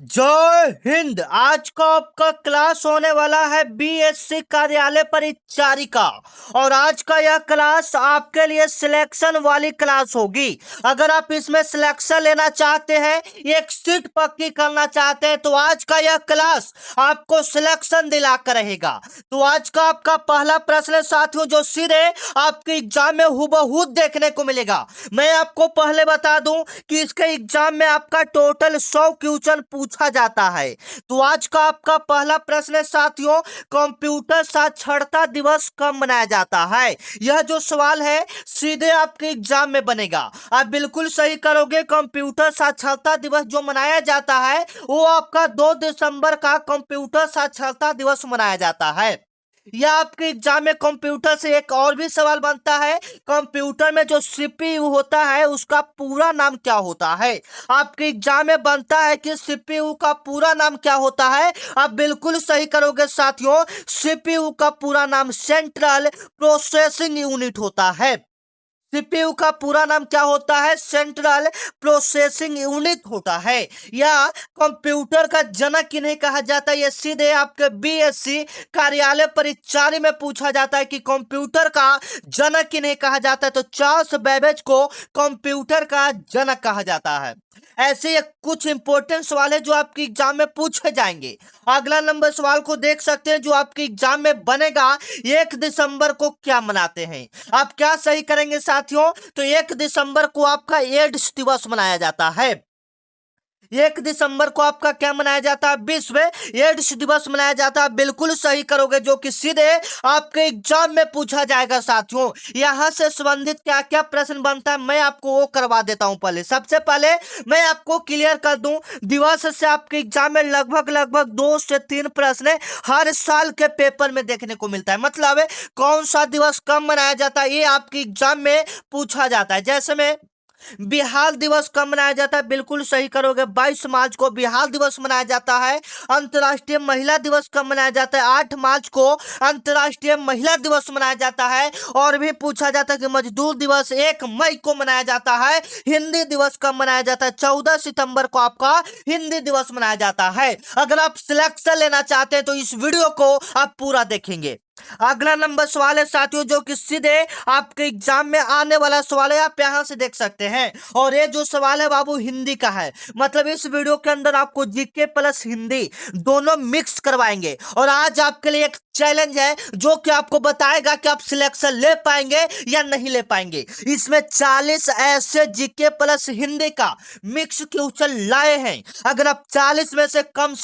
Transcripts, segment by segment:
जय हिंद। आज का आपका क्लास होने वाला है बीएससी कार्यालय परिचारिका और आज का यह क्लास आपके लिए सिलेक्शन वाली क्लास होगी। अगर आप इसमें सिलेक्शन लेना चाहते हैं, एक सीट पक्की करना चाहते हैं तो आज का यह क्लास आपको सिलेक्शन दिला कर रहेगा। तो आज का आपका पहला प्रश्न है साथियों, जो सीधे आपके एग्जाम में हुबहू देखने को मिलेगा। मैं आपको पहले बता दूं कि इसके एग्जाम में आपका टोटल 100 क्वेश्चन पूछा जाता है। तो आज का आपका पहला प्रश्न है साथियों, कंप्यूटर साक्षरता दिवस कब मनाया जाता है। यह जो सवाल है सीधे आपके एग्जाम में बनेगा। आप बिल्कुल सही करोगे। कंप्यूटर साक्षरता दिवस जो मनाया जाता है वो आपका 2 दिसंबर का कंप्यूटर साक्षरता दिवस मनाया जाता है। या आपके एग्जाम में कंप्यूटर से एक और भी सवाल बनता है, कंप्यूटर में जो सीपीयू होता है उसका पूरा नाम क्या होता है। आपके एग्जाम में बनता है कि सीपीयू का पूरा नाम क्या होता है। आप बिल्कुल सही करोगे साथियों, सीपीयू का पूरा नाम सेंट्रल प्रोसेसिंग यूनिट होता है। सीपीयू का पूरा नाम क्या होता है? सेंट्रल प्रोसेसिंग यूनिट होता है। या कंप्यूटर का जनक किन्हें कहा जाता है, ये सीधे आपके बीएससी कार्यालय परिचारी में पूछा जाता है कि कंप्यूटर का जनक किन्हें कहा जाता है। तो चार्ल्स बेबेज को कंप्यूटर का जनक कहा जाता है। ऐसे ये कुछ इंपॉर्टेंट सवाल है जो आपके एग्जाम में पूछे जाएंगे। अगला नंबर सवाल को देख सकते हैं जो आपके एग्जाम में बनेगा, 1 दिसंबर को क्या मनाते हैं। आप क्या सही करेंगे साथियों, तो 1 दिसंबर को आपका एड्स दिवस मनाया जाता है। 1 दिसंबर को आपका क्या मनाया जाता है? विश्व एड्स दिवस मनाया जाता है। बिल्कुल सही करोगे, जो कि सीधे आपके एग्जाम में पूछा जाएगा साथियों। यहां से संबंधित क्या क्या प्रश्न बनता है मैं आपको वो करवा देता हूं। पहले सबसे पहले मैं आपको क्लियर कर दूं, दिवस से आपके एग्जाम में लगभग 2 से 3 प्रश्न हर साल के पेपर में देखने को मिलता है। मतलब कौन सा दिवस कब मनाया जाता है ये आपके एग्जाम में पूछा जाता है। जैसे में बिहार दिवस कब मनाया जाता है? बिल्कुल सही करोगे, 22 मार्च को बिहार दिवस मनाया जाता है। अंतर्राष्ट्रीय महिला दिवस कब मनाया जाता है? 8 मार्च को अंतर्राष्ट्रीय महिला दिवस मनाया जाता है। और भी पूछा जाता है कि मजदूर दिवस 1 मई को मनाया जाता है। हिंदी दिवस कब मनाया जाता है? 14 सितंबर को आपका हिंदी दिवस मनाया जाता है। अगर आप सिलेक्शन लेना चाहते हैं तो इस वीडियो को आप पूरा देखेंगे। अगला नंबर सवाल है साथियों, जो कि सीधे आपके एग्जाम में आने वाला सवाल है, आप यहां से देख सकते हैं। और ये जो सवाल है बाबू हिंदी का है। मतलब इस वीडियो के अंदर आपको जीके प्लस हिंदी दोनों मिक्स करवाएंगे। और आज आपके लिए एक चैलेंज है जो कि आपको बताएगा कि आप सिलेक्शन ले पाएंगे या नहीं ले पाएंगे। इसमें 40 ऐसे जीके प्लस हिंदी का मिक्स क्वेश्चन लाए हैं। अगर आप 40 में से कम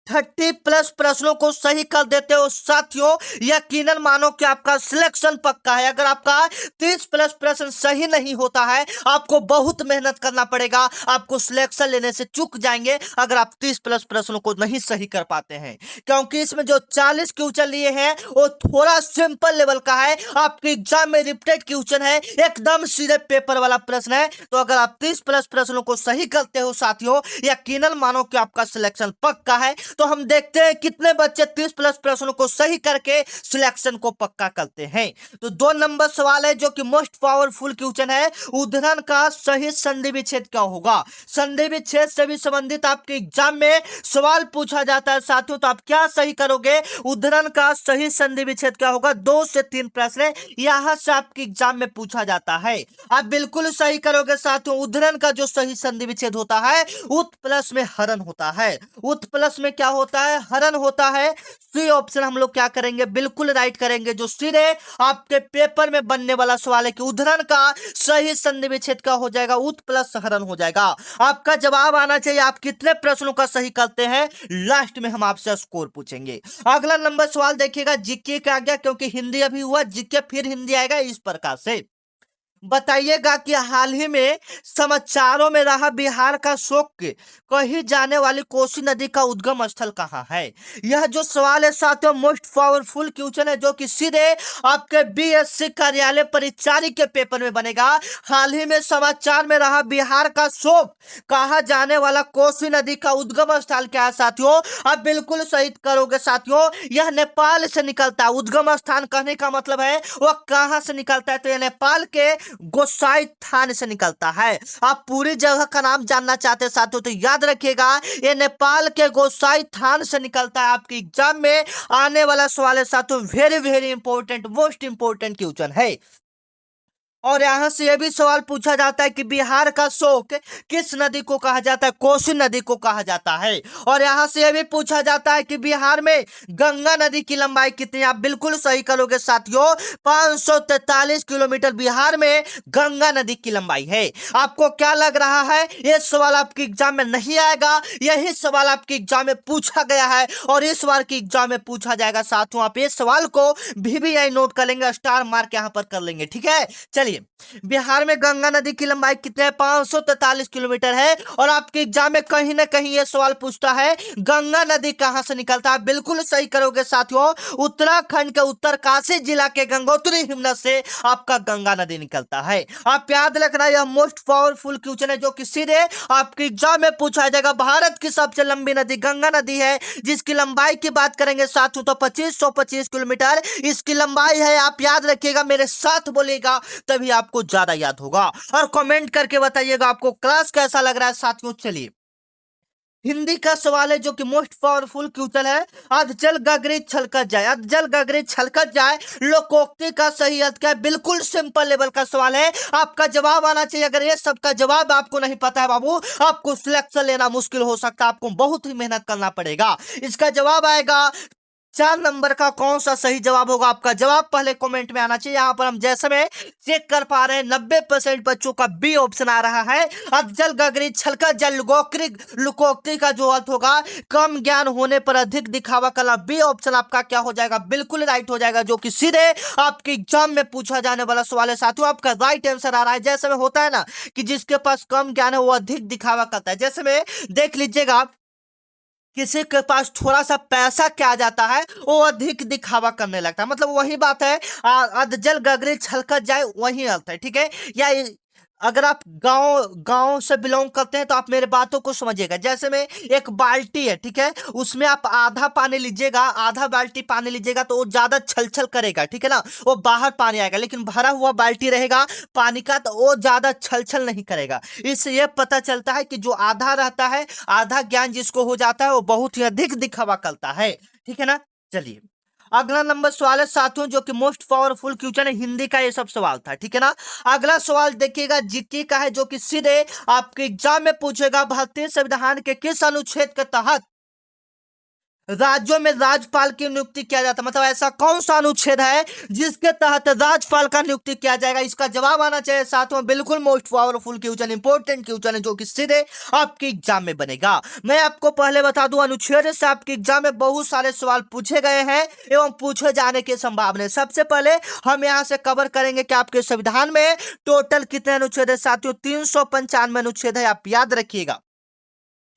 30 प्लस प्रश्नों को सही कर देते हो साथियों, यकीनन मानो कि आपका सिलेक्शन पक्का है। अगर आपका 30 प्लस प्रश्न सही नहीं होता है, आपको बहुत मेहनत करना पड़ेगा, आपको सिलेक्शन लेने से चूक जाएंगे अगर आप 30 प्लस प्रश्नों को नहीं सही कर पाते हैं। क्योंकि इसमें जो 40 क्वेश्चन लिए हैं वो थोड़ा सिंपल लेवल का है। आपके एग्जाम में रिपीटेड क्वेश्चन है, एकदम सीधे पेपर वाला प्रश्न है। तो अगर आप 30 प्लस प्रश्नों को सही करते हो साथियों, यकीनन मानो कि आपका सिलेक्शन पक्का है। तो हम देखते हैं कितने बच्चे 30 प्लस प्रश्नों को सही करके सिलेक्शन को पक्का करते हैं। तो 2 नंबर सवाल है जो कि मोस्ट पावरफुल क्वेश्चन है, उद्धरण का सही संधि विच्छेद क्या होगा। संधि विच्छेद से भी संबंधित आपके एग्जाम में सवाल पूछा जाता है साथियों। तो आप क्या सही करोगे, उद्धरण का सही संधि विच्छेद क्या होगा। 2 से 3 प्रश्न यहां से आपके एग्जाम में पूछा जाता है। आप बिल्कुल सही करोगे साथियों, उद्धरण का जो सही संधि विच्छेद होता है उत प्लस में हरण होता है। उत प्लस में क्या होता है? हरण होता है। सी ऑप्शन हम लोग क्या करेंगे, बिल्कुल राइट करेंगे। जो सीधे आपके पेपर में बनने वाला सवाल है कि उद्धरण का सही संधि विच्छेद क्या हो जाएगा, उत प्लस हरण हो जाएगा। आपका जवाब आना चाहिए, आप कितने प्रश्नों का सही करते हैं, लास्ट में हम आपसे स्कोर पूछेंगे। अगला नंबर सवाल देखिएगा, जीके का आ गया क्योंकि हिंदी अभी हुआ, जीके फिर हिंदी आएगा। इस प्रकार से बताइएगा कि हाल ही में समाचारों में रहा बिहार का शोक कही जाने वाली कोसी नदी का उद्गम स्थल कहां है। यह जो सवाल है साथियों मोस्ट पावरफुल क्वेश्चन है जो कि सीधे आपके बीएससी कार्यालय परिचारी के पेपर में बनेगा। हाल ही में समाचार में रहा बिहार का शोक कहा जाने वाला कोसी नदी का उद्गम स्थल क्या है साथियों। आप बिल्कुल सही करोगे साथियों, यह नेपाल से निकलता है। उद्गम स्थान कहने का मतलब है वह कहां से निकलता है, तो यह नेपाल के गोसाई थान से निकलता है। आप पूरी जगह का नाम जानना चाहते हैं साथियों तो याद रखिएगा, ये नेपाल के गोसाई थान से निकलता है। आपके एग्जाम में आने वाला सवाल है साथियों, very very important, most important question है। और यहां से यह भी सवाल पूछा जाता है कि बिहार का शोक किस नदी को कहा जाता है? कोसी नदी को कहा जाता है। और यहां से यह भी पूछा जाता है कि बिहार में गंगा नदी की लंबाई कितनी? आप बिल्कुल सही करोगे साथियों, 543 किलोमीटर बिहार में गंगा नदी की लंबाई है। आपको क्या लग रहा है यह सवाल आपके एग्जाम में नहीं आएगा? यही सवाल आपके एग्जाम में पूछा गया है और इस बार के एग्जाम में पूछा जाएगा साथियों। आप इस सवाल को भी नोट कर लेंगे, स्टार मार्क यहां पर कर लेंगे, ठीक है। चलिए, बिहार में गंगा नदी की लंबाई कितने है? 543 किलोमीटर है। और आपके एग्जाम में कहीं ना कहीं यह सवाल पूछता है गंगा नदी कहां से निकलता है? बिल्कुल सही करोगे साथियों, उत्तराखंड के उत्तरकाशी जिला के गंगोत्री हिमनद से आपका गंगा नदी निकलता है। आप याद रखना, यह मोस्ट पावरफुल क्वेश्चन है जो कि सीधे आपके एग्जाम में पूछा जाएगा। भारत की सबसे लंबी नदी गंगा नदी है, जिसकी लंबाई की बात करेंगे साथियों तो 2525 किलोमीटर इसकी लंबाई है। आप याद रखिएगा, मेरे साथ बोलिएगा तभी आपको ज्यादा याद होगा। और कमेंट करके बताइएगा आपको क्लास कैसा लग रहा है साथियों। चलिए, हिंदी का सवाल है जो कि मोस्ट पावरफुल क्वेश्चन है। अधजल गगरी छलकत जाए, अधजल गगरी छलकत जाए लोकोक्ति का सही अर्थ क्या है? बिल्कुल सिंपल लेवल का सवाल है, आपका जवाब आना चाहिए। अगर ये सबका जवाब आपको नहीं पता है बाबू, आपको सिलेक्शन लेना मुश्किल हो सकता है, आपको बहुत ही मेहनत करना पड़ेगा। इसका जवाब आएगा 4 नंबर का कौन सा सही जवाब होगा? आपका जवाब पहले कमेंट में आना चाहिए। यहां पर हम जैसे में चेक कर पा रहे हैं 90% बच्चों का बी ऑप्शन आ रहा है। अधजल गगरी छलकत जल लुकोक्ति का जो अर्थ होगा कम ज्ञान होने पर अधिक दिखावा करना। बी ऑप्शन आपका क्या हो जाएगा? बिल्कुल राइट हो जाएगा, जो कि सीधे आपके एग्जाम में पूछा जाने वाला सवाल है साथियों। आपका राइट आंसर आ रहा है। जैसे में होता है ना कि जिसके पास कम ज्ञान है वो अधिक दिखावा करता है। जैसे में देख लीजिएगा, किसी के पास थोड़ा सा पैसा क्या जाता है वो अधिक दिखावा करने लगता है, मतलब वही बात है। अधजल गगरी छलकत जाए वही अर्थ है, ठीक है। या अगर आप गांव गांव से बिलोंग करते हैं तो आप मेरे बातों को समझिएगा। जैसे में एक बाल्टी है, ठीक है, उसमें आप आधा पानी लीजिएगा, आधा बाल्टी पानी लीजिएगा तो वो ज्यादा छल छल करेगा, ठीक है ना, वो बाहर पानी आएगा। लेकिन भरा हुआ बाल्टी रहेगा पानी का तो वो ज्यादा छल छल नहीं करेगा। इससे ये पता चलता है कि जो आधा रहता है, आधा ज्ञान जिसको हो जाता है वो बहुत ही अधिक दिखावा करता है, ठीक है ना। चलिए, अगला नंबर सवाल है साथियों जो कि मोस्ट पावरफुल क्वेश्चन है। हिंदी का ये सब सवाल था, ठीक है ना। अगला सवाल देखिएगा जीके का है, जो कि सीधे आपके एग्जाम में पूछेगा भारतीय संविधान के किस अनुच्छेद के तहत राज्यों में राज्यपाल की नियुक्ति किया जाता है? मतलब ऐसा कौन सा अनुच्छेद है जिसके तहत राज्यपाल का नियुक्ति किया जाएगा? इसका जवाब आना चाहिए साथियों। बिल्कुल most powerful question, important question है जो कि सीधे आपके एग्जाम में बनेगा। मैं आपको पहले बता दूं, अनुच्छेद से आपके एग्जाम में बहुत सारे सवाल पूछे गए हैं एवं पूछे जाने की संभावना है। सबसे पहले हम यहां से कवर करेंगे कि आपके संविधान में टोटल कितने अनुच्छेद है साथियों? 395 अनुच्छेद है, आप याद रखिएगा,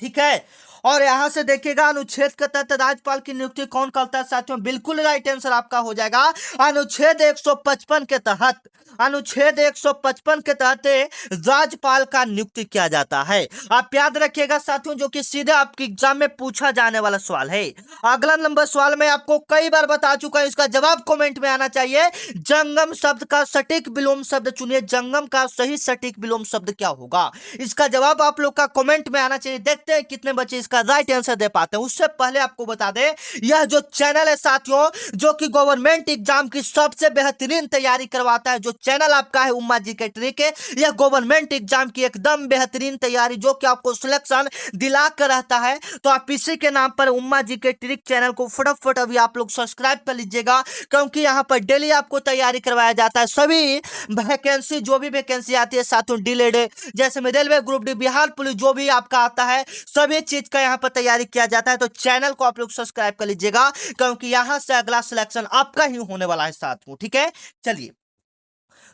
ठीक है। और यहां से देखिएगा अनुच्छेद के तहत राज्यपाल की नियुक्ति कौन करता है साथियों? बिल्कुल राइट आंसर आपका हो जाएगा अनुच्छेद 155 के तहत। अनुच्छेद 155 के तहत राज्यपाल का नियुक्ति किया जाता है। आप याद रखिएगा साथियों, जो कि सीधे आपके एग्जाम में पूछा जाने वाला सवाल है। अगला नंबर सवाल मैं आपको कई बार बता चुका हूं, इसका जवाब कमेंट में आना चाहिए। जंगम शब्द का सटीक विलोम शब्द चुनिए। जंगम का सही सटीक विलोम शब्द क्या होगा? इसका जवाब आप लोग का कमेंट में आना चाहिए। देखते हैं कितने बच्चे इसका राइट आंसर दे पाते हैं। उससे पहले आपको बता दें, यह जो चैनल है साथियों जो कि गवर्नमेंट एग्जाम की सबसे बेहतरीन तैयारी करवाता है, जो चैनल आपका है उम्मा जी के ट्रिक है, यह गवर्नमेंट एग्जाम की एकदम बेहतरीन तैयारी जो कि आपको सिलेक्शन दिला कर रहता है। तो आप इसी के नाम पर उम्मा जी के ट्रिक चैनल को फटाफट अभी आप लोग सब्सक्राइब कर लीजिएगा, क्योंकि यहाँ पर डेली आपको तैयारी करवाया जाता है। सभी वैकेंसी, जो भी वैकेंसी आती है साथियों डीलेड, जैसे में railway group D, Bihar police, जो भी आपका आता है सभी चीज का यहाँ पर तैयारी किया जाता है। तो चैनल को आप लोग सब्सक्राइब कर लीजिएगा, क्योंकि यहां से अगला सिलेक्शन आपका ही होने वाला है साथियों, ठीक है। चलिए,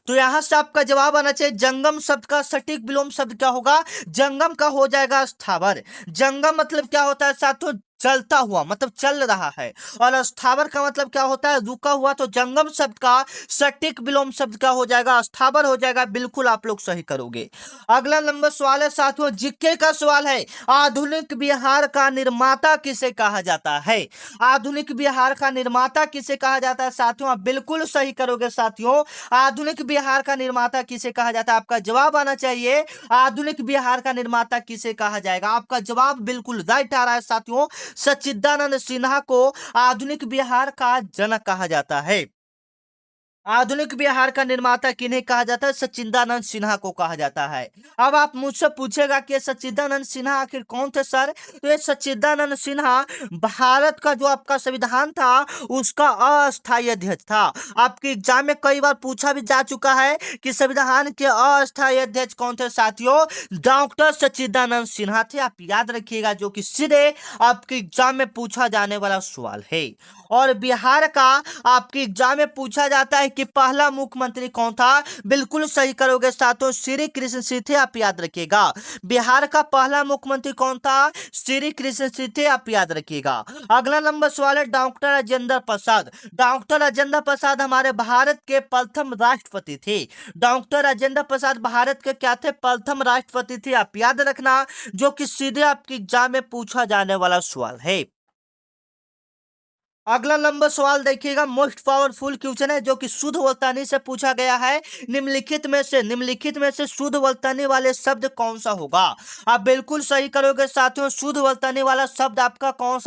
तो यहां से आपका जवाब आना चाहिए जंगम शब्द का सटीक विलोम शब्द क्या होगा? जंगम का हो जाएगा स्थावर। जंगम मतलब क्या होता है साथियों? चलता हुआ मतलब चल रहा है। और अस्थावर का मतलब क्या होता है? रुका हुआ। तो जंगम शब्द का सटीक विलोम शब्द क्या हो जाएगा? अस्थावर हो जाएगा। बिल्कुल आप लोग सही करोगे। अगला नंबर सवाल है साथियों, जीके का सवाल है, आधुनिक बिहार का निर्माता किसे कहा जाता है? आधुनिक बिहार का निर्माता किसे कहा जाता है साथियों? आप बिल्कुल सही करोगे साथियों। आधुनिक बिहार का निर्माता किसे कहा जाता है? आपका जवाब आना चाहिए, आधुनिक बिहार का निर्माता किसे कहा जाएगा? आपका जवाब बिल्कुल राइट आ रहा है साथियों। सच्चिदानंद सिन्हा को आधुनिक बिहार का जनक कहा जाता है। आधुनिक बिहार का निर्माता किन्हें कहा जाता है? सच्चिदानंद सिन्हा को कहा जाता है। अब आप मुझसे पूछेगा कि ये सच्चिदानंद सिन्हा आखिर कौन थे सर? तो ये सच्चिदानंद सिन्हा भारत का जो आपका संविधान था उसका अस्थायी अध्यक्ष था। आपके एग्जाम में कई बार पूछा भी जा चुका है कि संविधान के अस्थायी अध्यक्ष कौन थे साथियों? डॉक्टर सच्चिदानंद सिन्हा थे। आप याद रखिएगा, जो कि सीधे आपके एग्जाम में पूछा जाने वाला सवाल है। और बिहार का आपके एग्जाम में पूछा जाता है कि पहला मुख्यमंत्री कौन था? बिल्कुल सही करोगे साथियों, श्री कृष्ण सिंह थे। आप याद रखिएगा, बिहार का पहला मुख्यमंत्री कौन था? श्री कृष्ण सिंह थे। आप याद रखिएगा। अगला नंबर सवाल है डॉक्टर राजेंद्र प्रसाद। डॉक्टर राजेंद्र प्रसाद हमारे भारत के प्रथम राष्ट्रपति थे। डॉक्टर राजेंद्र प्रसाद भारत के क्या थे? प्रथम राष्ट्रपति थे। आप याद रखना, जो कि सीधे आपके एग्जाम में पूछा जाने वाला सवाल है। अगला लंबा सवाल देखिएगा, मोस्ट पावरफुल क्वेश्चन है जो कि शुद्ध वर्तनी से पूछा गया है। निम्नलिखित में से शुद्ध वर्तनी वाले शब्द कौन सा होगा? आप बिल्कुल सही करोगे साथियों। शुद्ध वर्तनी वाला शब्द आपका कौन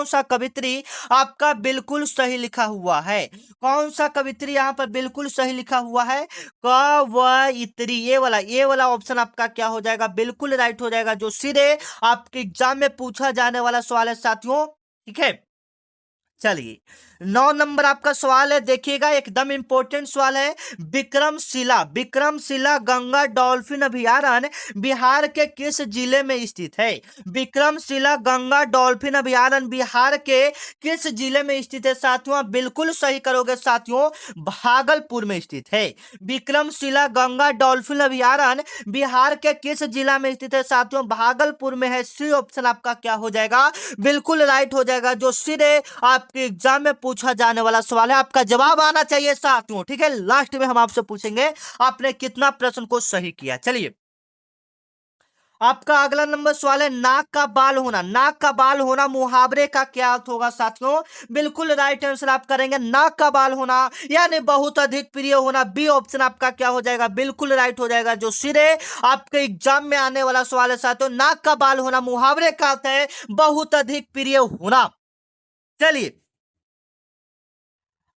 सा कवित्री आपका बिल्कुल सही लिखा हुआ है? कौन सा कवित्री यहाँ पर बिल्कुल सही लिखा हुआ है? कवयित्री, ये वाला ऑप्शन आपका क्या हो जाएगा? बिल्कुल राइट हो जाएगा, जो सीधे आपके एग्जाम में पूछा जाने वाला सवाल है साथियों। ठीक है, चलिए 9 नंबर आपका सवाल है, देखिएगा एकदम इंपॉर्टेंट सवाल है। विक्रमशिला गंगा डॉल्फिन अभयारण्य बिहार के किस जिले में स्थित है? विक्रमशिला गंगा डॉल्फिन अभयारण्य बिहार के किस जिले में स्थित है साथियों? आप बिल्कुल सही करोगे साथियों, भागलपुर में स्थित है। विक्रमशिला गंगा डॉल्फिन अभयारण्य बिहार के किस जिला में स्थित है साथियों? भागलपुर में है। सी ऑप्शन आपका क्या हो जाएगा? बिल्कुल राइट हो जाएगा, जो सीधे आपके एग्जाम में पूछा जाने वाला सवाल है। आपका जवाब आना चाहिए साथियों। ठीक है, लास्ट में हम आपसे पूछेंगे आपने कितना प्रश्न को सही किया। चलिए, आपका अगला नंबर सवाल है, नाक का बाल होना। नाक का बाल होना मुहावरे का क्या अर्थ होगा साथियों? बिल्कुल राइट आंसर आप करेंगे, नाक का बाल होना यानी बहुत अधिक प्रिय होना। बी ऑप्शन आपका क्या हो जाएगा? बिल्कुल राइट हो जाएगा, जो सीधे आपके एग्जाम में आने वाला सवाल है साथियों। नाक का बाल होना मुहावरे का अर्थ है बहुत अधिक प्रिय होना। चलिए,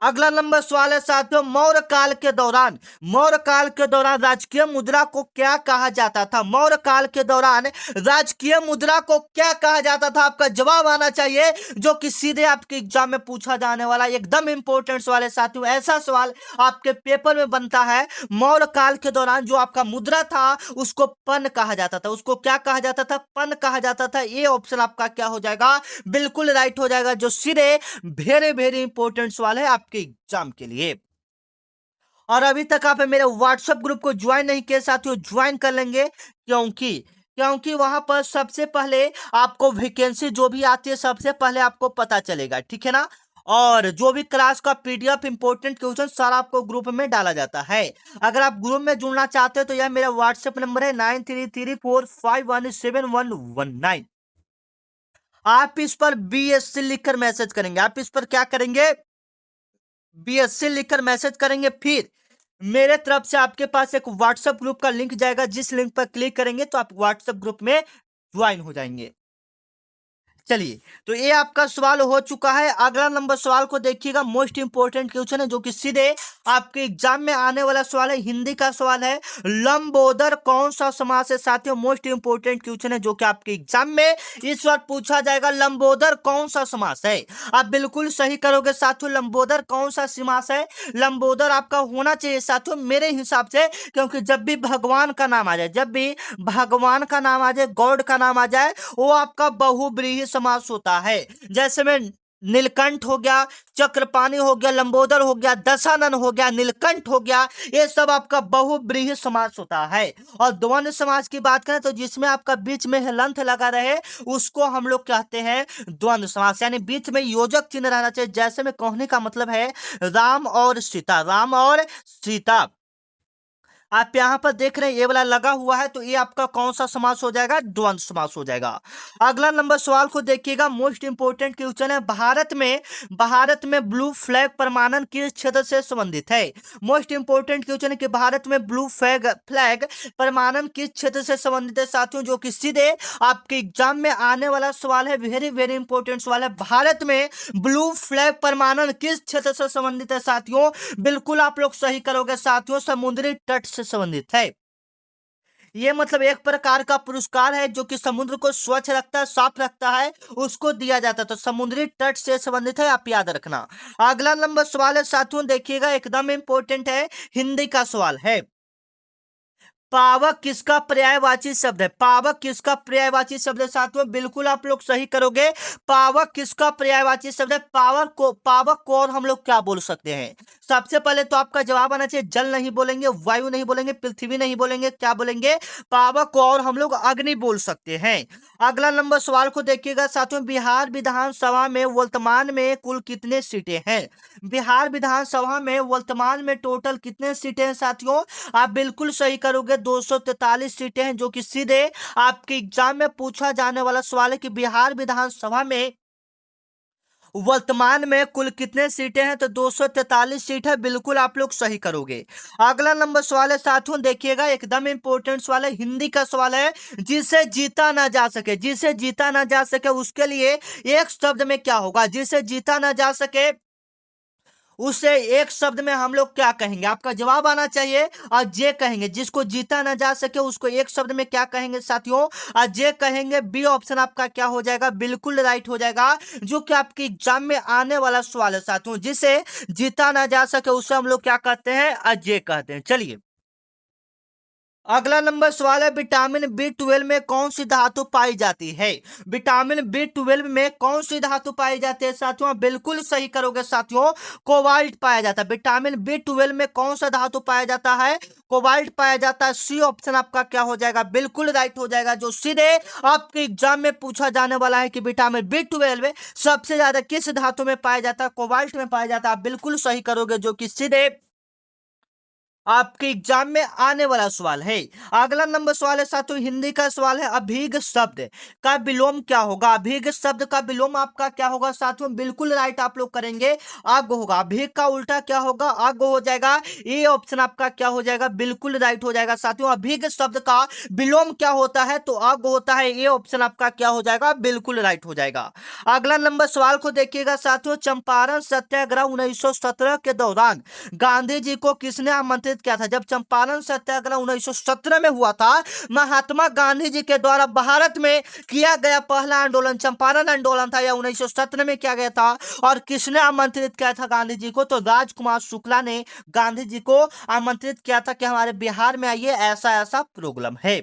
अगला नंबर सवाल है साथियों, मौर्य काल के दौरान राजकीय मुद्रा को क्या कहा जाता था? मौर्य काल के दौरान राजकीय मुद्रा को क्या कहा जाता था? आपका जवाब आना चाहिए, जो कि सीधे आपके एग्जाम में पूछा जाने वाला एकदम इंपॉर्टेंट सवाल है साथियों। ऐसा सवाल आपके पेपर में बनता है। मौर्य काल के दौरान जो आपका मुद्रा था उसको पन कहा जाता था। उसको क्या कहा जाता था? पन कहा जाता था। ये ऑप्शन आपका क्या हो जाएगा? बिल्कुल राइट हो जाएगा, जो सीधे वेरी वेरी इंपॉर्टेंट सवाल है आपके एग्जाम के लिए। और अभी तक आप मेरे व्हाट्सएप ग्रुप को ज्वाइन नहीं किए साथियों, ज्वाइन कर लेंगे, क्योंकि वहां पर सबसे पहले आपको वैकेंसी जो भी आती है सबसे पहले आपको पता चलेगा। ठीक है ना? और जो भी क्लास का पीडीएफ इंपॉर्टेंट क्वेश्चन सारा आपको ग्रुप में डाला जाता है। अगर आप ग्रुप में जुड़ना चाहते हो तो यह मेरा व्हाट्सएप नंबर है 9334517119। आप इस पर बीएससी लिखकर मैसेज करेंगे। आप इस पर क्या करेंगे? बीएससी लिखकर मैसेज करेंगे। फिर मेरे तरफ से आपके पास एक व्हाट्सएप ग्रुप का लिंक जाएगा, जिस लिंक पर क्लिक करेंगे तो आप व्हाट्सएप ग्रुप में ज्वाइन हो जाएंगे। चलिए, तो ये आपका सवाल हो चुका है। अगला नंबर सवाल को देखिएगा, मोस्ट इंपोर्टेंट क्वेश्चन है जो कि सीधे आपके एग्जाम में आने वाला सवाल है। हिंदी का सवाल है, लंबोदर कौन सा समास है साथियों? मोस्ट इंपोर्टेंट क्वेश्चन है जो कि आपके एग्जाम में इस बार पूछा जाएगा। लंबोदर कौन सा समास है? आप बिल्कुल सही करोगे साथियों, लंबोदर कौन सा समास है? लंबोदर आपका होना चाहिए साथियों मेरे हिसाब से, क्योंकि जब भी भगवान का नाम आ जाए, गॉड का नाम आ जाए, वो आपका बहुब्रीहि समास होता है। जैसे मैं नीलकंठ हो गया, चक्रपाणी हो गया, लंबोदर हो गया, दशानन हो गया, नीलकंठ हो गया, ये सब आपका बहुव्रीहि समास होता है। और द्वंद्व समास की बात करें तो जिसमें आपका बीच में हलंत लगा रहे उसको हम लोग कहते हैं द्वंद्व समास, यानी बीच में योजक चिन्ह रहना चाहिए। जैसे में कहने का मतलब है राम और सीता, राम और सीता। आप यहाँ पर देख रहे हैं ये वाला लगा हुआ है, तो ये आपका कौन सा समास हो जाएगा? द्वंद्व समास हो जाएगा। अगला नंबर सवाल को देखिएगा, मोस्ट इंपोर्टेंट क्वेश्चन है, भारत में ब्लू फ्लैग प्रमाणन किस क्षेत्र से संबंधित है? मोस्ट इंपोर्टेंट क्वेश्चन है कि भारत में ब्लू फ्लैग प्रमाणन किस क्षेत्र से संबंधित है साथियों, जो कि सीधे आपके एग्जाम में आने वाला सवाल है। वेरी वेरी इंपॉर्टेंट सवाल है, भारत में ब्लू फ्लैग प्रमाणन किस क्षेत्र से संबंधित है साथियों? बिल्कुल आप लोग सही करोगे साथियों, समुद्री तट से संबंधित है। ये मतलब एक प्रकार का पुरस्कार है जो कि समुद्र को स्वच्छ रखता है, साफ रखता है, उसको दिया जाता है। तो समुद्री तट से संबंधित है, आप याद रखना। अगला नंबर सवाल है साथियों, देखिएगा एकदम इंपॉर्टेंट है, हिंदी का सवाल है। पावक किसका पर्यायवाची शब्द है? पावक किसका पर्यायवाची शब्द है साथियों? बिल्कुल आप लोग सही करोगे। पावक किसका पर्यायवाची शब्द है? पावक को और हम लोग क्या बोल सकते हैं? सबसे पहले तो आपका जवाब आना चाहिए, जल नहीं बोलेंगे, वायु नहीं बोलेंगे, पृथ्वी नहीं बोलेंगे, क्या बोलेंगे? पावक को और हम लोग अग्नि बोल सकते हैं। अगला नंबर सवाल को देखिएगा साथियों, बिहार विधानसभा में वर्तमान में कुल कितने सीटें हैं? बिहार विधानसभा में वर्तमान में टोटल कितने सीटें हैं साथियों? आप बिल्कुल सही करोगे, 243 सीटें हैं, जो कि सीधे आपके एग्जाम में पूछा जाने वाला सवाल है कि बिहार विधानसभा में वर्तमान में कुल कितने सीटें हैं? तो 243 सीट है, बिल्कुल आप लोग सही करोगे। अगला नंबर सवाल है साथियों, देखिएगा एकदम इंपॉर्टेंट सवाल है, हिंदी का सवाल है, जिसे जीता ना जा सके, जिसे जीता ना जा सके उसके लिए एक शब्द में क्या होगा? जिसे जीता ना जा सके उसे एक शब्द में हम लोग क्या कहेंगे? आपका जवाब आना चाहिए। अजय कहेंगे, जिसको जीता ना जा सके उसको एक शब्द में क्या कहेंगे साथियों? अजय कहेंगे। बी ऑप्शन आपका क्या हो जाएगा? बिल्कुल राइट हो जाएगा, जो कि आपके एग्जाम में आने वाला सवाल है साथियों। जिसे जीता ना जा सके उसे हम लोग क्या कहते हैं? अजय कहते हैं। चलिए अगला नंबर सवाल है, विटामिन बी 12 में कौन सी धातु पाई जाती है? विटामिन बी 12 में कौन सी धातु पाई जाती है साथियों? आप बिल्कुल सही करोगे साथियों, कोबाल्ट पाया जाता है। विटामिन बी 12 में कौन सा धातु पाया जाता है? कोबाल्ट पाया जाता है। सी ऑप्शन आपका क्या हो जाएगा? बिल्कुल राइट हो जाएगा, जो सीधे आपके एग्जाम में पूछा जाने वाला है कि विटामिन बी 12 सबसे ज्यादा किस धातु में पाया जाता है? कोबाल्ट में पाया जाता है। आप बिल्कुल सही करोगे, जो कि सीधे आपके एग्जाम में आने वाला सवाल है। अगला नंबर सवाल है साथियों, हिंदी का सवाल है, अभिग शब्द का विलोम क्या होगा? अभिग शब्द का विलोम आपका क्या होगा साथियों? बिल्कुल राइट आप लोग करेंगे, अग होगा। अभिग का उल्टा क्या होगा? अग हो जाएगा। ये ऑप्शन आपका क्या हो जाएगा? बिल्कुल राइट हो जाएगा साथियों। अभिग शब्द का विलोम क्या होता है? तो अग होता है। ये ऑप्शन आपका क्या हो जाएगा? बिल्कुल राइट हो जाएगा। अगला नंबर सवाल को देखिएगा साथियों, चंपारण सत्याग्रह 1917 के दौरान गांधी जी को किसने आमंत्रित किया था? जब चंपारण सत्याग्रह 1917 में हुआ था, महात्मा गांधी जी के द्वारा भारत में किया गया पहला आंदोलन चंपारण आंदोलन था, यह 1917 में किया गया था। और किसने आमंत्रित किया था गांधी जी को? तो राजकुमार शुक्ला ने गांधी जी को आमंत्रित किया था कि हमारे बिहार में आइए, ऐसा ऐसा प्रोग्राम है।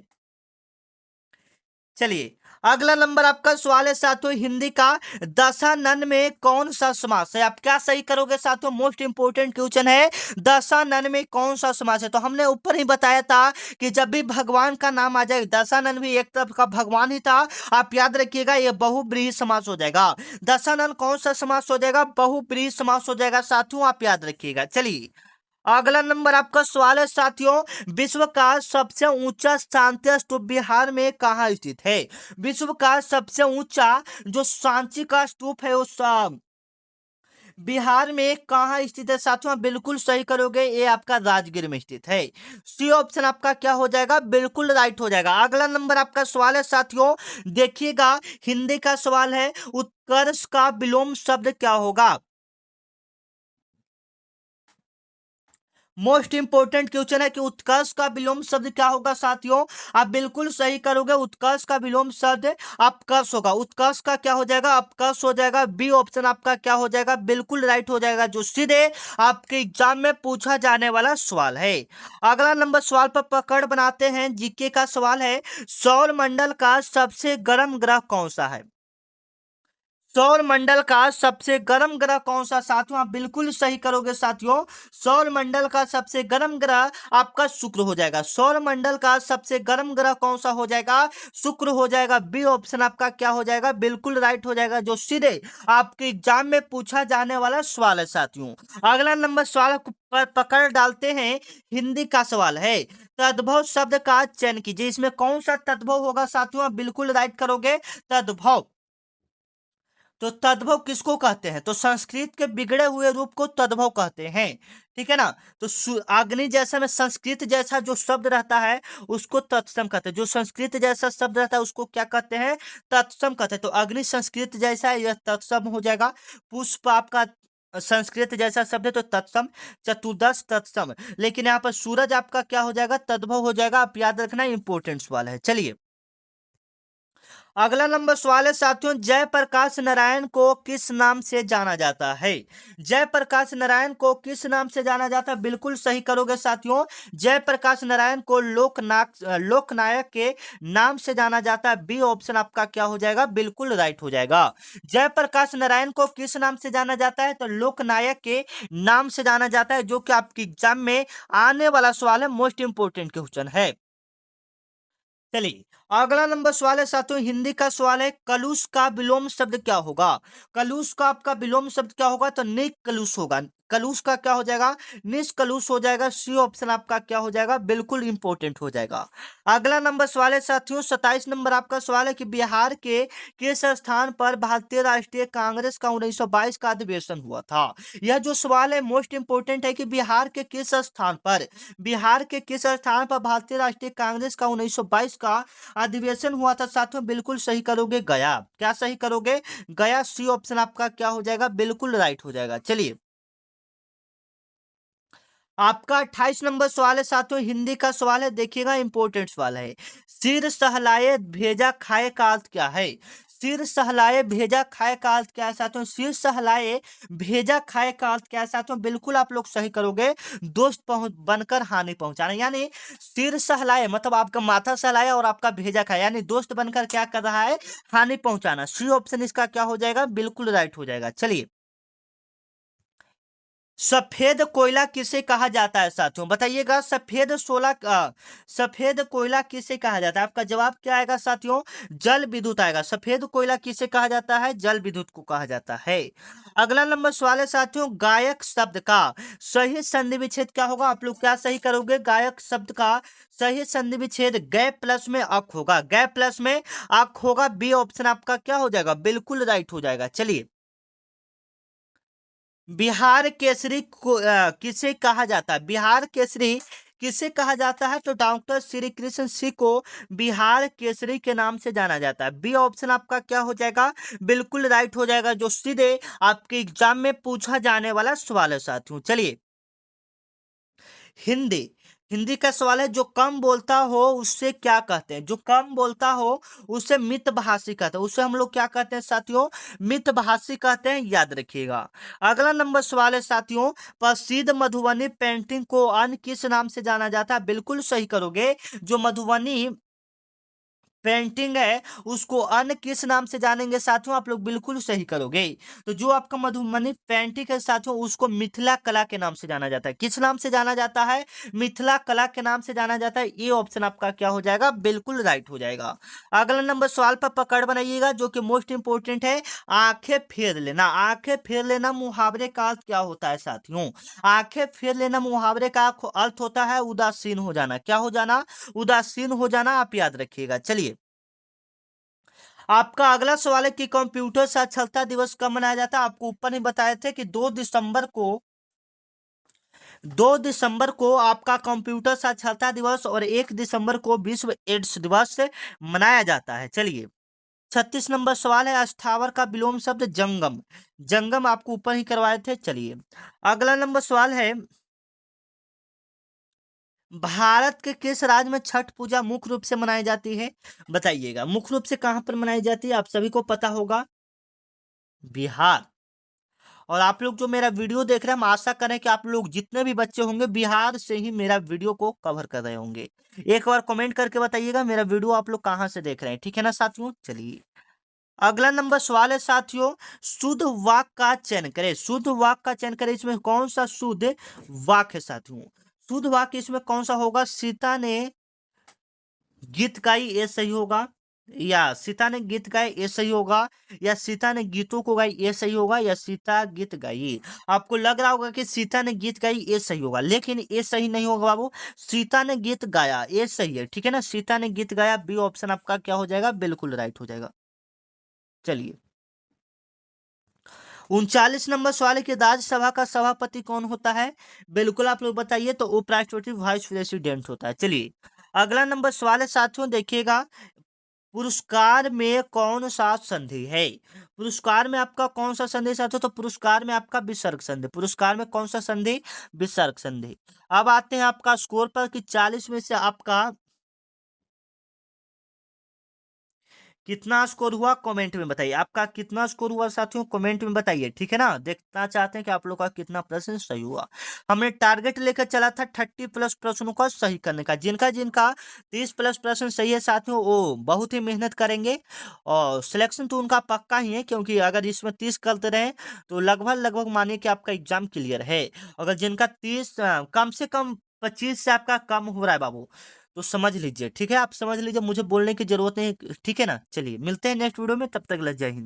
चलिए अगला नंबर आपका सवाल है साथियों, हिंदी का दशानन में कौन सा समास है? आप क्या सही करोगे साथियों? मोस्ट इंपोर्टेंट क्वेश्चन है, दशानन में कौन सा समास है? तो हमने ऊपर ही बताया था कि जब भी भगवान का नाम आ जाए, दशानन भी एक तरफ का भगवान ही था। आप याद रखिएगा, ये बहुब्रीहि समास हो जाएगा। दशानन कौन सा समास हो जाएगा? बहुब्रीहि समास हो जाएगा साथियों, आप याद रखिएगा। चलिए अगला नंबर आपका सवाल है साथियों, विश्व का सबसे ऊंचा शांति स्तूप बिहार में कहाँ स्थित है? विश्व का सबसे ऊंचा जो सांची का स्तूप है उस बिहार में कहाँ स्थित है साथियों? आप बिल्कुल सही करोगे, ये आपका राजगीर में स्थित है। सी ऑप्शन आपका क्या हो जाएगा? बिल्कुल राइट हो जाएगा। अगला नंबर आपका सवाल है साथियों, देखिएगा हिंदी का सवाल है, उत्कर्ष का विलोम शब्द क्या होगा? मोस्ट इंपोर्टेंट क्वेश्चन है कि उत्कर्ष का विलोम शब्द क्या होगा साथियों? आप बिल्कुल सही करोगे, उत्कर्ष का विलोम शब्द अपकर्ष होगा। उत्कर्ष का क्या हो जाएगा? अपकर्ष हो जाएगा। बी ऑप्शन आपका क्या हो जाएगा? बिल्कुल राइट हो जाएगा, जो सीधे आपके एग्जाम में पूछा जाने वाला सवाल है। अगला नंबर सवाल पर पकड़ बनाते हैं, जीके का सवाल है, सौर मंडल का सबसे गर्म ग्रह कौन सा है? सौर मंडल का सबसे गर्म ग्रह कौन सा? साथियों आप बिल्कुल सही करोगे साथियों। सौर मंडल का सबसे गर्म ग्रह आपका शुक्र हो जाएगा। सौर मंडल का सबसे गर्म ग्रह कौन सा हो जाएगा? शुक्र हो जाएगा। बी ऑप्शन आपका क्या हो जाएगा? बिल्कुल राइट हो जाएगा, जो सीधे आपके एग्जाम में पूछा जाने वाला सवाल है साथियों। अगला नंबर सवाल पर पकड़ डालते हैं। हिंदी का सवाल है, तद्भव शब्द का चयन कीजिए। इसमें कौन सा तद्भव होगा साथियों? आप बिल्कुल राइट करोगे, तद्भव। तो तद्भव किसको कहते हैं? तो संस्कृत के बिगड़े हुए रूप को तद्भव कहते हैं। ठीक है ना? तो अग्नि जैसा में संस्कृत जैसा जो शब्द रहता है उसको तत्सम कहते हैं। जो संस्कृत जैसा शब्द रहता है उसको क्या कहते हैं? तत्सम कहते हैं। तो अग्नि संस्कृत जैसा है, यह तत्सम हो जाएगा। पुष्प आपका संस्कृत जैसा शब्द है तो तत्सम। चतुर्दश तत्सम। लेकिन यहाँ पर सूरज आपका क्या हो जाएगा? तद्भव हो जाएगा। आप याद रखना, इंपॉर्टेंट सवाल है। चलिए अगला नंबर सवाल है साथियों, जयप्रकाश नारायण को किस नाम से जाना जाता है? जयप्रकाश नारायण को किस नाम से जाना जाता है? बिल्कुल सही करोगे साथियों। जयप्रकाश नारायण को लोकनायक के नाम से जाना जाता है। बी ऑप्शन आपका क्या हो जाएगा? बिल्कुल राइट हो जाएगा। जयप्रकाश नारायण को किस नाम से जाना जाता है? तो लोकनायक के नाम से जाना जाता है, जो कि आपके एग्जाम में आने वाला सवाल है, मोस्ट इंपोर्टेंट क्वेश्चन है। चलिए अगला नंबर सवाल है साथियों, हिंदी का सवाल है, कलुष का विलोम शब्द क्या होगा? कलुष का आपका विलोम शब्द क्या होगा? तो निकलुष होगा। कलुष का क्या हो जाएगा? निष्कलुष हो जाएगा। सी ऑप्शन आपका क्या हो जाएगा? बिल्कुल इंपॉर्टेंट हो जाएगा। अगला नंबर सवाल है साथियों, 27 नंबर आपका सवाल है कि बिहार के किस स्थान पर भारतीय राष्ट्रीय कांग्रेस का 1922 का अधिवेशन हुआ था? यह जो सवाल है मोस्ट इंपोर्टेंट है कि बिहार के किस स्थान पर भारतीय राष्ट्रीय कांग्रेस का 1922 का अधिवेशन हुआ था? साथियों बिल्कुल सही करोगे, गया। क्या सही करोगे? गया। सी ऑप्शन आपका क्या हो जाएगा? बिल्कुल राइट हो जाएगा। चलिए आपका 28 नंबर सवाल है साथियों, हिंदी का सवाल है, देखिएगा इंपॉर्टेंट सवाल है। सिर सहलाए भेजा खाए का अर्थ क्या है? सिर सहलाए भेजा खाए का अर्थ क्या है साथियों? सिर सहलाए भेजा खाए का अर्थ क्या है साथियों? बिल्कुल आप लोग सही करोगे, दोस्त पहुंच बनकर हानि पहुंचाना। यानी सिर सहलाए मतलब आपका माथा सहलाया और आपका भेजा खाया, यानी दोस्त बनकर क्या कर रहा है? हानि पहुंचाना। सी ऑप्शन इसका क्या हो जाएगा? बिल्कुल राइट हो जाएगा। चलिए सफेद कोयला किसे कहा जाता है साथियों? बताइएगा, सफेद कोयला किसे कहा जाता है? आपका जवाब क्या आएगा साथियों? जल विद्युत आएगा। सफेद कोयला किसे कहा जाता है? जल विद्युत को कहा जाता है। अगला नंबर सवाल है साथियों, गायक शब्द का सही संधि विच्छेद क्या होगा? आप लोग क्या सही करोगे? गायक शब्द का सही संधि विच्छेद गै प्लस में अक होगा। गै प्लस में अक होगा। बी ऑप्शन आपका क्या हो जाएगा? बिल्कुल राइट हो जाएगा। चलिए बिहार केसरी को किसे कहा जाता है? बिहार केसरी किसे कहा जाता है? तो डॉक्टर श्री कृष्ण सिंह को बिहार केसरी के नाम से जाना जाता है। बी ऑप्शन आपका क्या हो जाएगा? बिल्कुल राइट हो जाएगा, जो सीधे आपके एग्जाम में पूछा जाने वाला सवाल है साथियों। चलिए हिंदी हिंदी का सवाल है, जो कम बोलता हो उससे क्या कहते हैं? जो कम बोलता हो उसे मितभाषी कहते हैं। उसे हम लोग क्या कहते हैं साथियों? मितभाषी कहते हैं, याद रखिएगा। अगला नंबर सवाल है साथियों, प्रसिद्ध मधुबनी पेंटिंग को अन्य किस नाम से जाना जाता है? बिल्कुल सही करोगे, जो मधुबनी पेंटिंग है उसको अन्य किस नाम से जानेंगे साथियों? आप लोग बिल्कुल सही करोगे। तो जो आपका मधुबनी पेंटिंग है साथियों, उसको मिथिला कला के नाम से जाना जाता है। किस नाम से जाना जाता है? मिथिला कला के नाम से जाना जाता है। ये ऑप्शन आपका क्या हो जाएगा? बिल्कुल राइट हो जाएगा। अगला नंबर सवाल पर पकड़ बनाइएगा, जो कि मोस्ट इंपोर्टेंट है। आंखें फेर लेना। आंखें फेर लेना मुहावरे का अर्थ क्या होता है साथियों? आंखें फेर लेना मुहावरे का अर्थ होता है उदासीन हो जाना। क्या हो जाना? उदासीन हो जाना। आप याद रखिएगा। चलिए आपका अगला सवाल है कि कंप्यूटर साक्षरता दिवस कब मनाया जाता है? आपको ऊपर ही बताए थे कि 2 दिसंबर को आपका कंप्यूटर साक्षरता दिवस और 1 दिसंबर को विश्व एड्स दिवस मनाया जाता है। चलिए 36 नंबर सवाल है, अस्थावर का विलोम शब्द जंगम। जंगम आपको ऊपर ही करवाए थे। चलिए अगला नंबर सवाल है, भारत के किस राज्य में छठ पूजा मुख्य रूप से मनाई जाती है? बताइएगा, मुख्य रूप से कहां पर मनाई जाती है? आप सभी को पता होगा, बिहार। और आप लोग जो मेरा वीडियो देख रहे हैं, हम आशा करें कि आप लोग जितने भी बच्चे होंगे बिहार से ही मेरा वीडियो को कवर कर रहे होंगे। एक बार कमेंट करके बताइएगा मेरा वीडियो आप लोग कहाँ से देख रहे हैं। ठीक है ना साथियों? चलिए अगला नंबर सवाल है साथियों, शुद्ध वाक्य का चयन करें। शुद्ध वाक्य का चयन करें, इसमें कौन सा शुद्ध वाक्य है साथियों? शुद्ध वाक्य इसमें कौन सा होगा? सीता ने गीत गाई, ये सही होगा। या सीता ने गीत गाए, ये सही होगा। या सीता ने गीतों को गाई, ये सही होगा। या सीता गीत गाई। आपको लग रहा होगा कि सीता ने गीत गाई, ये सही होगा, लेकिन ये सही नहीं होगा बाबू। सीता ने गीत गाया, ये सही है, ठीक है ना। सीता ने गीत गाया, बी ऑप्शन आपका क्या हो जाएगा? बिल्कुल राइट हो जाएगा। चलिए, 39 नंबर सवाल है कि राज्यसभा का सभापति कौन होता है? बिल्कुल आप लोग बताइए। तो उपराष्ट्रपति, वाइस प्रेसिडेंट होता है। चलिए, अगला नंबर सवाल है साथियों, देखिएगा, पुरस्कार में कौन सा संधि है? पुरस्कार में आपका कौन सा संधि साथियों? तो पुरस्कार में आपका विसर्ग संधि। पुरस्कार में कौन सा संधि? विसर्ग संधि। अब आते हैं आपका स्कोर पर कि 40 में से आपका कितना स्कोर हुआ, कमेंट में बताइए। आपका कितना स्कोर हुआ साथियों, कमेंट में बताइए, ठीक है ना। देखना चाहते हैं कि आप लोग का कितना प्रश्न सही हुआ। हमने टारगेट लेकर चला था 30 प्लस प्रश्नों का सही करने का। जिनका जिनका 30 प्लस प्रश्न सही है साथियों, वो बहुत ही मेहनत करेंगे और सिलेक्शन तो उनका पक्का ही है, क्योंकि अगर इसमें 30 करते रहे तो लगभग लगभग मानिए कि आपका एग्जाम क्लियर है। अगर जिनका 30 कम से कम 25 से आपका कम हो रहा है बाबू, तो समझ लीजिए, ठीक है। आप समझ लीजिए, मुझे बोलने की जरूरत नहीं, ठीक है ना। चलिए, मिलते हैं नेक्स्ट वीडियो में, तब तक लग जय हिंद।